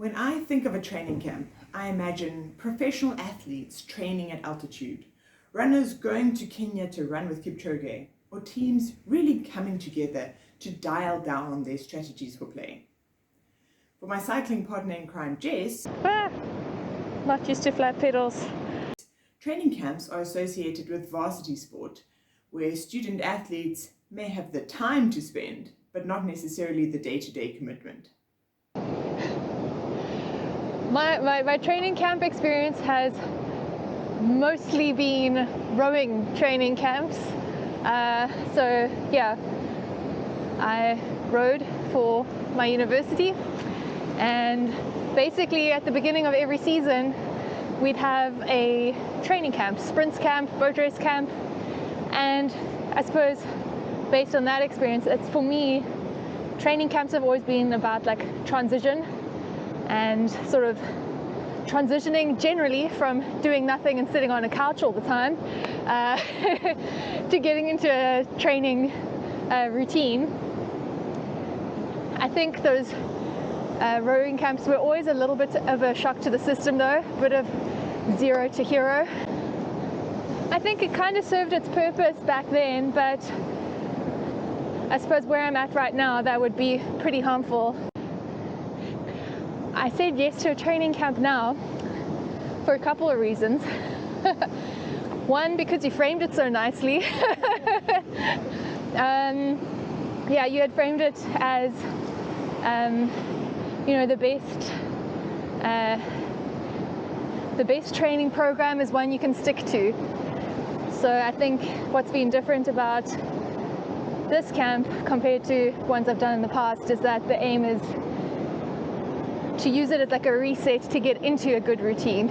When I think of a training camp, I imagine professional athletes training at altitude, runners going to Kenya to run with Kipchoge, or teams really coming together to dial down their strategies for play. For my cycling partner in crime, Jess, not used to flat pedals. Training camps are associated with varsity sport, where student athletes may have the time to spend, but not necessarily the day-to-day commitment. My training camp experience has mostly been rowing training camps. So yeah, I rowed for my university, and basically at the beginning of every season we'd have a training camp, sprints camp, boat race camp, and I suppose based on that experience, it's for me, training camps have always been about like transition and sort of transitioning generally from doing nothing and sitting on a couch all the time to getting into a training routine. I think those rowing camps were always a little bit of a shock to the system though, a bit of zero to hero. I think it kind of served its purpose back then, but I suppose where I'm at right now, that would be pretty harmful. I said yes to a training camp now for a couple of reasons. One, because you framed it so nicely. Yeah, you had framed it as, you know, the best training program is one you can stick to. So I think what's been different about this camp compared to ones I've done in the past is that the aim is to use it as like a reset to get into a good routine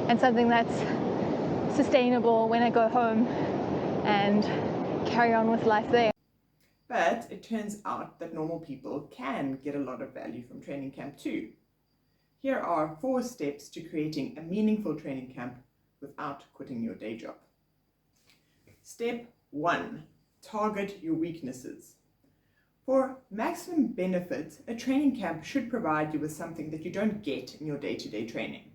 and something that's sustainable when I go home and carry on with life there. But it turns out that normal people can get a lot of value from training camp too. Here are 4 steps to creating a meaningful training camp without quitting your day job. Step 1. Target your weaknesses. For maximum benefit, a training camp should provide you with something that you don't get in your day-to-day training.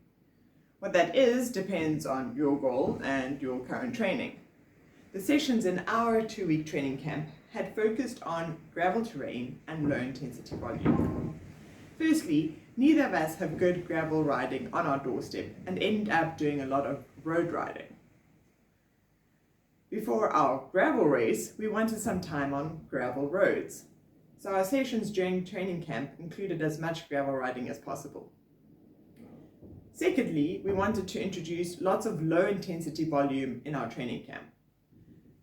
What that is depends on your goal and your current training. The sessions in our 2-week training camp had focused on gravel terrain and low intensity volume. Firstly, neither of us have good gravel riding on our doorstep and end up doing a lot of road riding. Before our gravel race, we wanted some time on gravel roads. So our sessions during training camp included as much gravel riding as possible. Secondly, we wanted to introduce lots of low intensity volume in our training camp.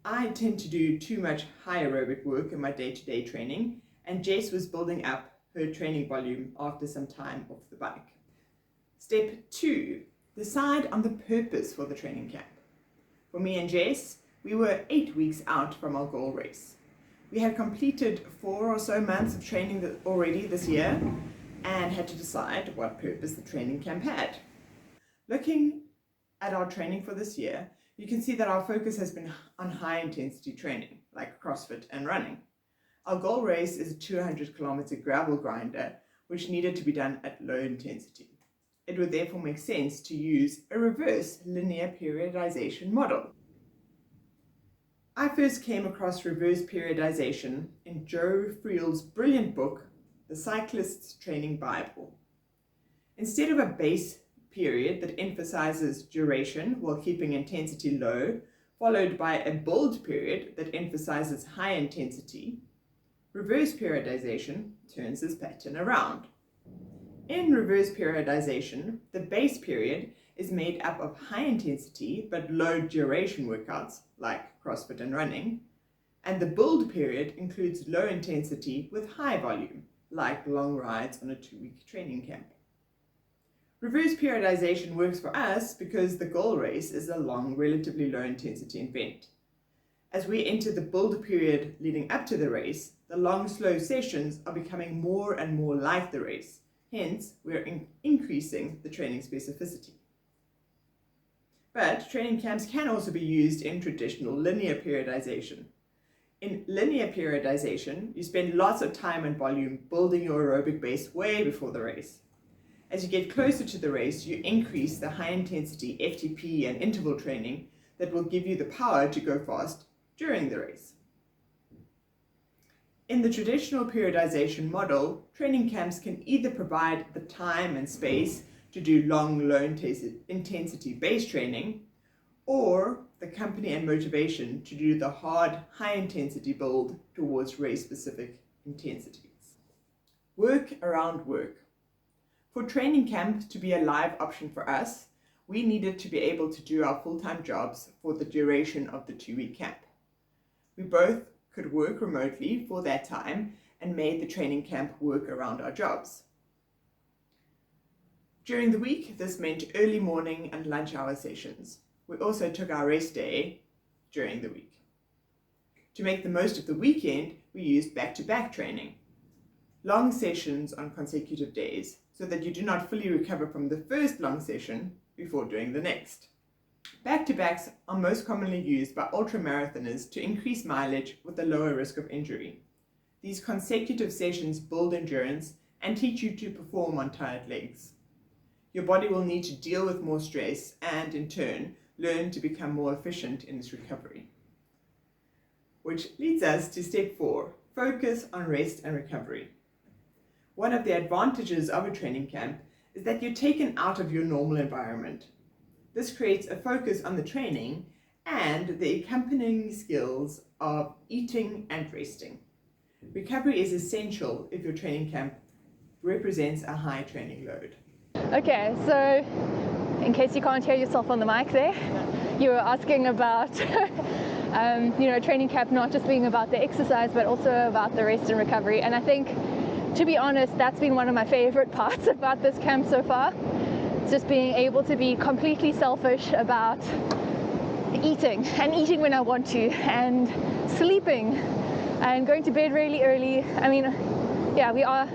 I tend to do too much high aerobic work in my day-to-day training, and Jess was building up her training volume after some time off the bike. Step 2, decide on the purpose for the training camp. For me and Jess, we were 8 weeks out from our goal race. We had completed 4 or so months of training already this year and had to decide what purpose the training camp had. Looking at our training for this year, you can see that our focus has been on high intensity training, like CrossFit and running. Our goal race is a 200-kilometer gravel grinder, which needed to be done at low intensity. It would therefore make sense to use a reverse linear periodization model. I first came across reverse periodization in Joe Friel's brilliant book, The Cyclist's Training Bible. Instead of a base period that emphasizes duration while keeping intensity low, followed by a build period that emphasizes high intensity, reverse periodization turns this pattern around. In reverse periodization, the base period is made up of high intensity but low duration workouts like CrossFit and running, and the build period includes low intensity with high volume like long rides on a 2-week training camp. Reverse periodization works for us because the goal race is a long, relatively low intensity event. As we enter the build period leading up to the race, the long, slow sessions are becoming more and more like the race. Hence, we're increasing the training specificity. But training camps can also be used in traditional linear periodization. In linear periodization, you spend lots of time and volume building your aerobic base way before the race. As you get closer to the race, you increase the high-intensity FTP and interval training that will give you the power to go fast during the race. In the traditional periodization model, training camps can either provide the time and space to do long, low-intensity base training, or the company and motivation to do the hard, high-intensity build towards race-specific intensities. Work around work. For training camp to be a live option for us, we needed to be able to do our full-time jobs for the duration of the 2-week camp. We both could work remotely for that time and made the training camp work around our jobs. During the week, this meant early morning and lunch hour sessions. We also took our rest day during the week. To make the most of the weekend, we used back-to-back training. Long sessions on consecutive days, so that you do not fully recover from the first long session before doing the next. Back-to-backs are most commonly used by ultramarathoners to increase mileage with a lower risk of injury. These consecutive sessions build endurance and teach you to perform on tired legs. Your body will need to deal with more stress and, in turn, learn to become more efficient in its recovery. Which leads us to step 4, focus on rest and recovery. One of the advantages of a training camp is that you're taken out of your normal environment. This creates a focus on the training and the accompanying skills of eating and resting. Recovery is essential if your training camp represents a high training load. Okay, so in case you can't hear yourself on the mic there, you were asking about training camp not just being about the exercise but also about the rest and recovery. And I think, to be honest, that's been one of my favorite parts about this camp so far. It's just being able to be completely selfish about eating, and eating when I want to, and sleeping, and going to bed really early. I mean, yeah, we are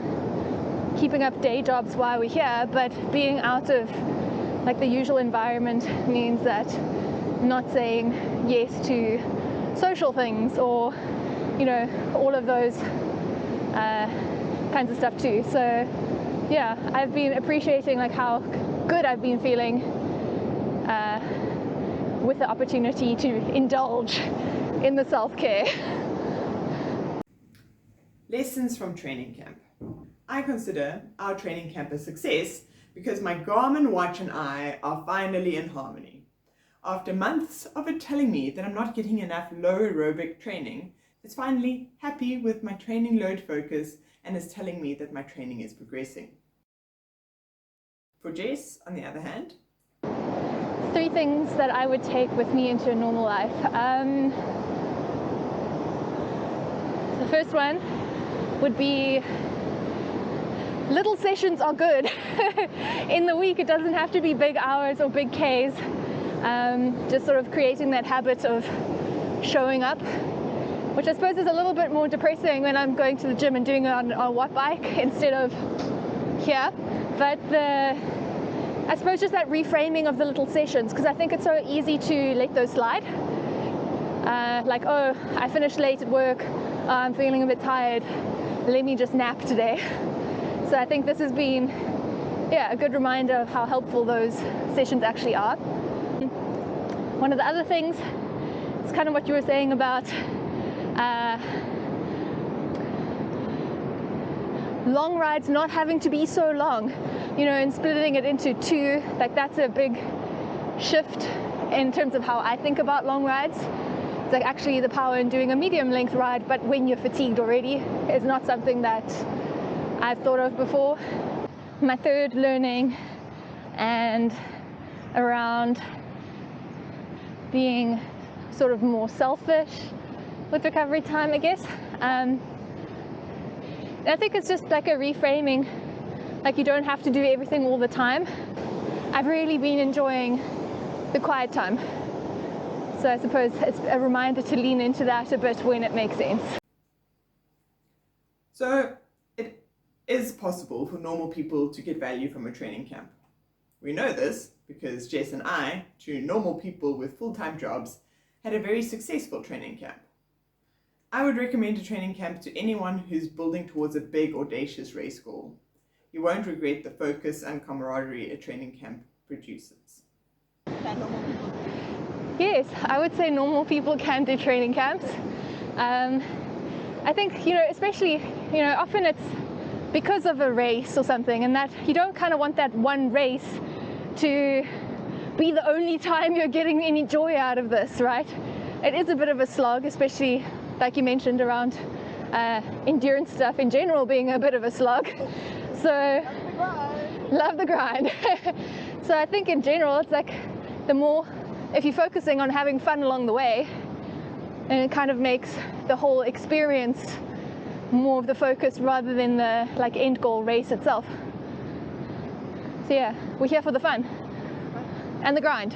keeping up day jobs while we're here, but being out of like the usual environment means that I'm not saying yes to social things or, all of those kinds of stuff too. So yeah, I've been appreciating like how good I've been feeling with the opportunity to indulge in the self-care. Lessons from training camp. I consider our training camp a success because my Garmin watch and I are finally in harmony. After months of it telling me that I'm not getting enough low aerobic training, it's finally happy with my training load focus and is telling me that my training is progressing. For Jess, on the other hand, 3 things that I would take with me into a normal life. The first one would be little sessions are good. In the week, it doesn't have to be big hours or big Ks. Just sort of creating that habit of showing up, which I suppose is a little bit more depressing when I'm going to the gym and doing it on a watt bike instead of here. But I suppose just that reframing of the little sessions, because I think it's so easy to let those slide. Like, oh, I finished late at work, I'm feeling a bit tired, let me just nap today. So I think this has been, a good reminder of how helpful those sessions actually are. One of the other things is kind of what you were saying about long rides not having to be so long, and splitting it into 2, like that's a big shift in terms of how I think about long rides. It's like actually the power in doing a medium length ride, but when you're fatigued already, is not something that I've thought of before. My third learning, and around being sort of more selfish with recovery time, I guess. I think it's just like a reframing, like you don't have to do everything all the time. I've really been enjoying the quiet time. So I suppose it's a reminder to lean into that a bit when it makes sense. So it is possible for normal people to get value from a training camp. We know this because Jess and I, 2 normal people with full-time jobs, had a very successful training camp. I would recommend a training camp to anyone who's building towards a big, audacious race goal. You won't regret the focus and camaraderie a training camp produces. Yes, I would say normal people can do training camps. I think, especially, often it's because of a race or something, and that you don't kind of want that one race to be the only time you're getting any joy out of this, right? It is a bit of a slog, especially like you mentioned around endurance stuff in general being a bit of a slog. So love the grind. So I think in general it's like the more, if you're focusing on having fun along the way, and it kind of makes the whole experience more of the focus rather than the end goal race itself. So yeah, we're here for the fun and the grind.